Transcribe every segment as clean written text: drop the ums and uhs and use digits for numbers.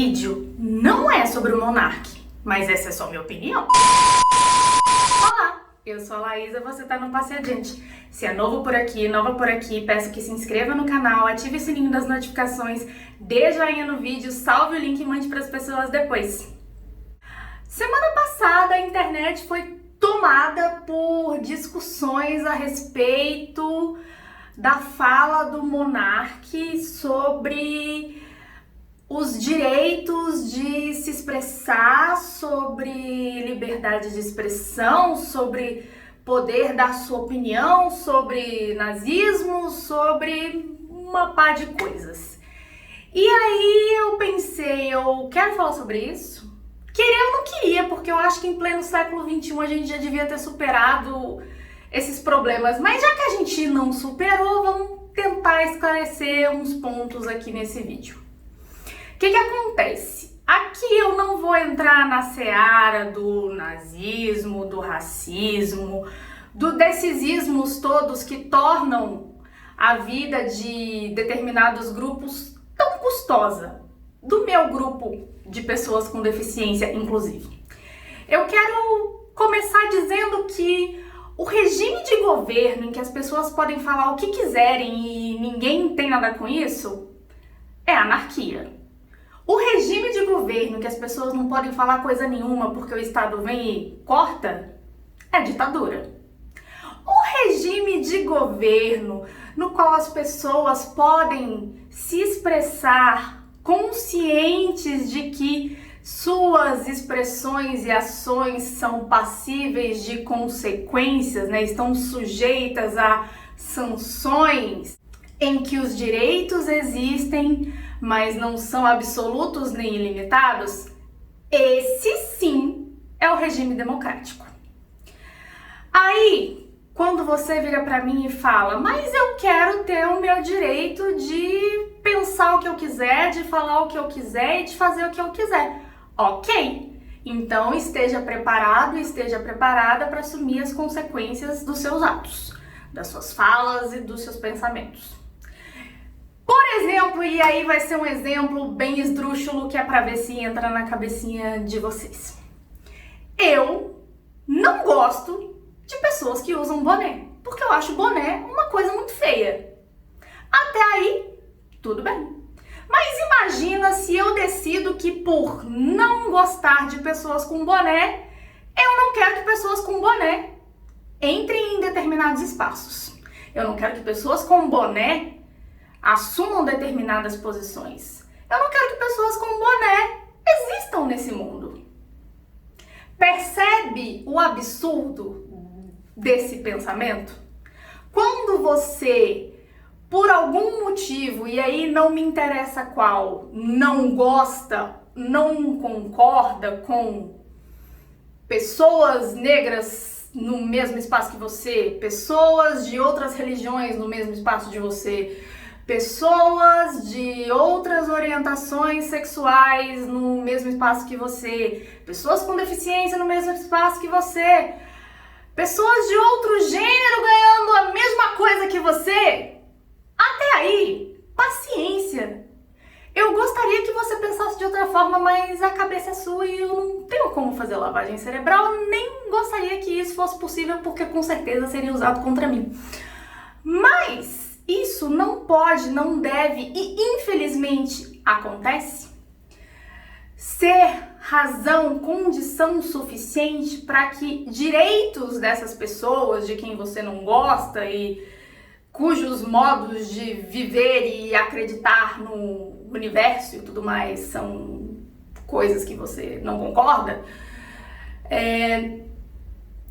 vídeo não é sobre o Monark, mas essa é só minha opinião. Olá, eu sou a Laísa, você tá no Passe Adiante. Se é novo por aqui, nova por aqui, peço que se inscreva no canal, ative o sininho das notificações, dê joinha no vídeo, salve o link e mande para as pessoas depois. Semana passada a internet foi tomada por discussões a respeito da fala do Monark sobre os direitos de se expressar, sobre liberdade de expressão, sobre poder dar sua opinião, sobre nazismo, sobre uma pá de coisas. E aí eu pensei, eu quero falar sobre isso? Queria ou não queria, porque eu acho que em pleno século XXI a gente já devia ter superado esses problemas. Mas já que a gente não superou, vamos tentar esclarecer uns pontos aqui nesse vídeo. O que acontece? Aqui eu não vou entrar na seara do nazismo, do racismo, desses ismos todos que tornam a vida de determinados grupos tão custosa. Do meu grupo de pessoas com deficiência, inclusive. Eu quero começar dizendo que o regime de governo em que as pessoas podem falar o que quiserem e ninguém tem nada com isso é anarquia. O regime de governo que as pessoas não podem falar coisa nenhuma porque o Estado vem e corta é ditadura. O regime de governo no qual as pessoas podem se expressar conscientes de que suas expressões e ações são passíveis de consequências, né? Estão sujeitas a sanções, em que os direitos existem, mas não são absolutos nem ilimitados, esse sim é o regime democrático. Aí, quando você vira pra mim e fala, mas eu quero ter o meu direito de pensar o que eu quiser, de falar o que eu quiser e de fazer o que eu quiser. Ok, então esteja preparado e esteja preparada para assumir as consequências dos seus atos, das suas falas e dos seus pensamentos. Por exemplo, e aí vai ser um exemplo bem esdrúxulo que é para ver se entra na cabecinha de vocês. Eu não gosto de pessoas que usam boné, porque eu acho boné uma coisa muito feia. Até aí, tudo bem. Mas imagina se eu decido que por não gostar de pessoas com boné, eu não quero que pessoas com boné entrem em determinados espaços. Eu não quero que pessoas com boné assumam determinadas posições. Eu não quero que pessoas com boné existam nesse mundo. Percebe o absurdo desse pensamento? Quando você, por algum motivo, e aí não me interessa qual, não gosta, não concorda com pessoas negras no mesmo espaço que você, pessoas de outras religiões no mesmo espaço de você, pessoas de outras orientações sexuais no mesmo espaço que você, pessoas com deficiência no mesmo espaço que você, pessoas de outro gênero ganhando a mesma coisa que você. Até aí, paciência. Eu gostaria que você pensasse de outra forma, mas a cabeça é sua e eu não tenho como fazer lavagem cerebral, nem gostaria que isso fosse possível, porque com certeza seria usado contra mim. Mas isso não pode, não deve e infelizmente acontece ser razão, condição suficiente para que direitos dessas pessoas de quem você não gosta e cujos modos de viver e acreditar no universo e tudo mais são coisas que você não concorda,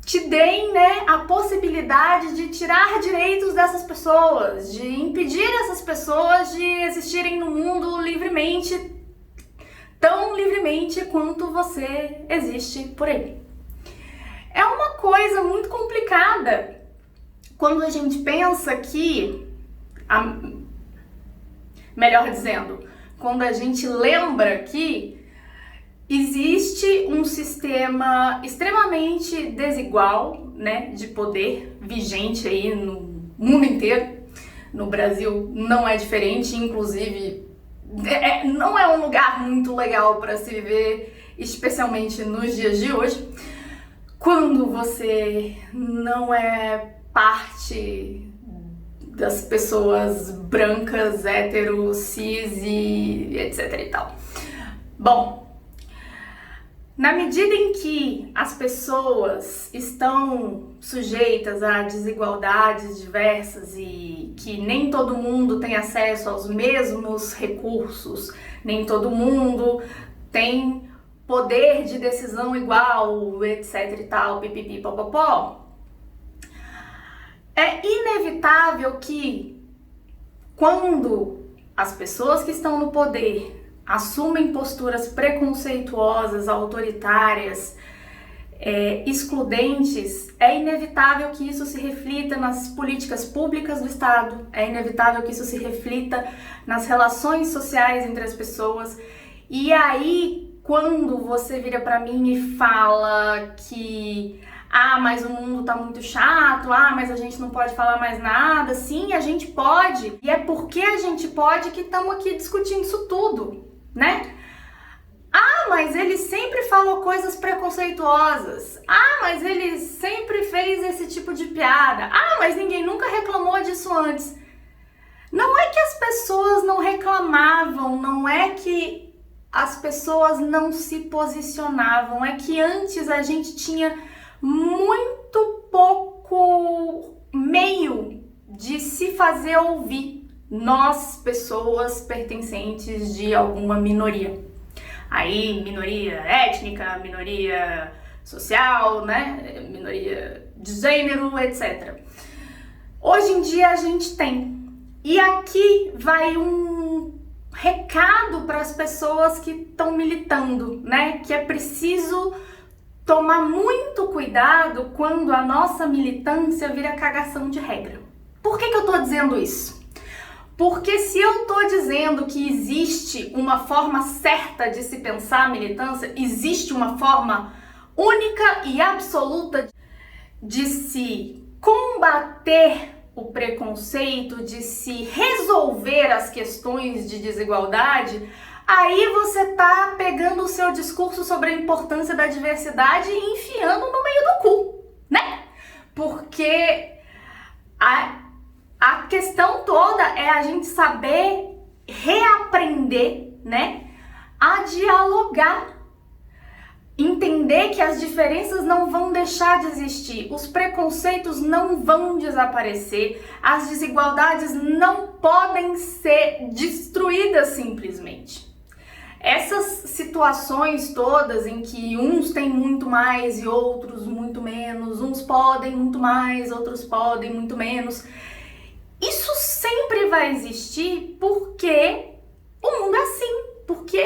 te deem, né, a possibilidade de tirar direitos dessas pessoas, de impedir essas pessoas de existirem no mundo livremente, tão livremente quanto você existe por aí. É uma coisa muito complicada quando a gente pensa que, melhor dizendo, quando a gente lembra que existe um sistema extremamente desigual, né, de poder vigente aí no mundo inteiro. No Brasil não é diferente, inclusive não é um lugar muito legal para se viver, especialmente nos dias de hoje, quando você não é parte das pessoas brancas, héteros, cis e etc e tal. Bom, na medida em que as pessoas estão sujeitas a desigualdades diversas e que nem todo mundo tem acesso aos mesmos recursos, nem todo mundo tem poder de decisão igual, etc e tal, pipipi, popopó, é inevitável que quando as pessoas que estão no poder assumem posturas preconceituosas, autoritárias, excludentes, é inevitável que isso se reflita nas políticas públicas do Estado, é inevitável que isso se reflita nas relações sociais entre as pessoas. E aí, quando você vira pra mim e fala que mas o mundo tá muito chato, mas a gente não pode falar mais nada, sim, a gente pode, e é porque a gente pode que estamos aqui discutindo isso tudo, né? Mas ele sempre falou coisas preconceituosas. Mas ele sempre fez esse tipo de piada. Mas ninguém nunca reclamou disso antes. Não é que as pessoas não reclamavam, não é que as pessoas não se posicionavam, é que antes a gente tinha muito pouco meio de se fazer ouvir, nós, pessoas pertencentes de alguma minoria. Aí, minoria étnica, minoria social, né? Minoria de gênero, etc. Hoje em dia a gente tem. E aqui vai um recado para as pessoas que estão militando, né? Que é preciso tomar muito cuidado quando a nossa militância vira cagação de regra. Por que eu tô dizendo isso? Porque se eu tô dizendo que existe uma forma certa de se pensar a militância, existe uma forma única e absoluta de se combater o preconceito, de se resolver as questões de desigualdade, aí você tá pegando o seu discurso sobre a importância da diversidade e enfiando no meio do cu, né? Porque a questão toda é a gente saber reaprender, né? A dialogar. Entender que as diferenças não vão deixar de existir, os preconceitos não vão desaparecer, as desigualdades não podem ser destruídas simplesmente. Essas situações todas em que uns têm muito mais e outros muito menos, uns podem muito mais, outros podem muito menos, isso sempre vai existir porque o mundo é assim, porque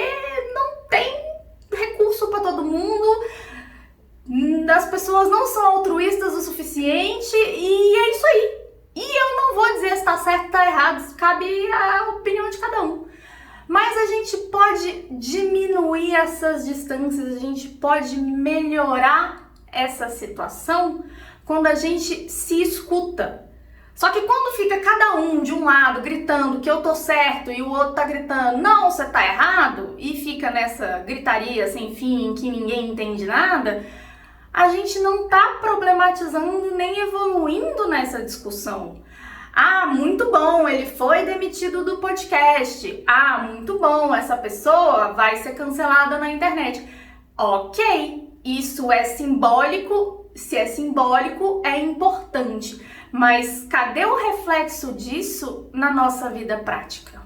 não tem recurso para todo mundo, as pessoas não são altruístas o suficiente e é isso aí. E eu não vou dizer se tá certo ou tá errado, isso cabe a opinião de cada um. Mas a gente pode diminuir essas distâncias, a gente pode melhorar essa situação quando a gente se escuta. Só que quando fica cada um de um lado gritando que eu tô certo e o outro tá gritando não, você tá errado, e fica nessa gritaria sem fim que ninguém entende nada, a gente não tá problematizando nem evoluindo nessa discussão. Muito bom, ele foi demitido do podcast. Muito bom, essa pessoa vai ser cancelada na internet. Ok, isso é simbólico, se é simbólico, é importante. Mas cadê o reflexo disso na nossa vida prática?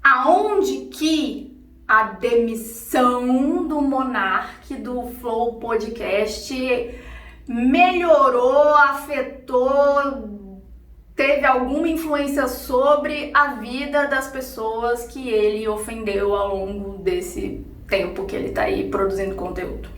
Aonde que a demissão do Monark do Flow Podcast melhorou, afetou, teve alguma influência sobre a vida das pessoas que ele ofendeu ao longo desse tempo que ele tá aí produzindo conteúdo?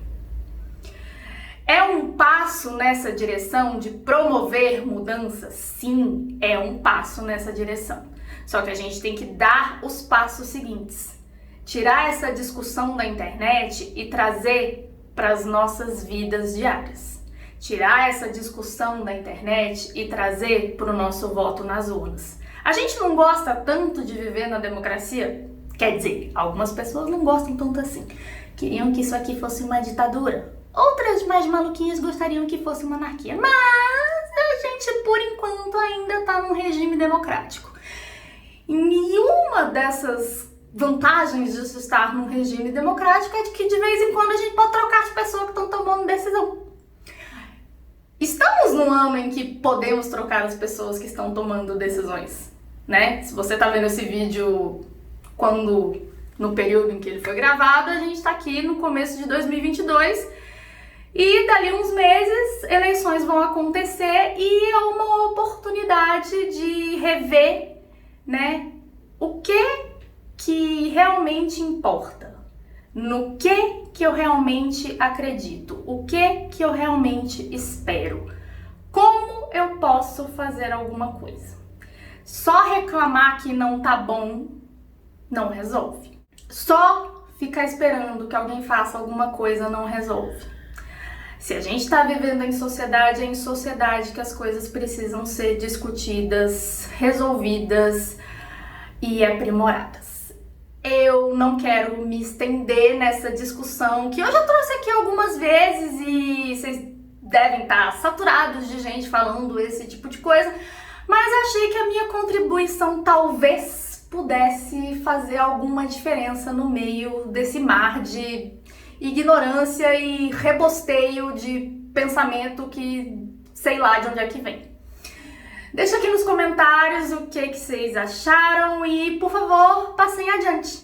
É um passo nessa direção de promover mudança? Sim, é um passo nessa direção. Só que a gente tem que dar os passos seguintes. Tirar essa discussão da internet e trazer para as nossas vidas diárias. Tirar essa discussão da internet e trazer para o nosso voto nas urnas. A gente não gosta tanto de viver na democracia? Quer dizer, algumas pessoas não gostam tanto assim. Queriam que isso aqui fosse uma ditadura. Outras mais maluquinhas gostariam que fosse uma anarquia. Mas a gente, por enquanto, ainda tá num regime democrático. E uma dessas vantagens de estar num regime democrático é de que de vez em quando a gente pode trocar as pessoas que estão tomando decisão. Estamos num ano em que podemos trocar as pessoas que estão tomando decisões, né? Se você tá vendo esse vídeo no período em que ele foi gravado, a gente tá aqui no começo de 2022 e dali uns meses eleições vão acontecer e é uma oportunidade de rever, né, o que realmente importa, no que eu realmente acredito, o que eu realmente espero, como eu posso fazer alguma coisa. Só reclamar que não tá bom não resolve. Só ficar esperando que alguém faça alguma coisa não resolve. Se a gente tá vivendo em sociedade, é em sociedade que as coisas precisam ser discutidas, resolvidas e aprimoradas. Eu não quero me estender nessa discussão que eu já trouxe aqui algumas vezes e vocês devem estar saturados de gente falando esse tipo de coisa, mas achei que a minha contribuição talvez pudesse fazer alguma diferença no meio desse mar de ignorância e rebosteio de pensamento que sei lá de onde é que vem. Deixa aqui nos comentários o que vocês acharam e, por favor, passem adiante.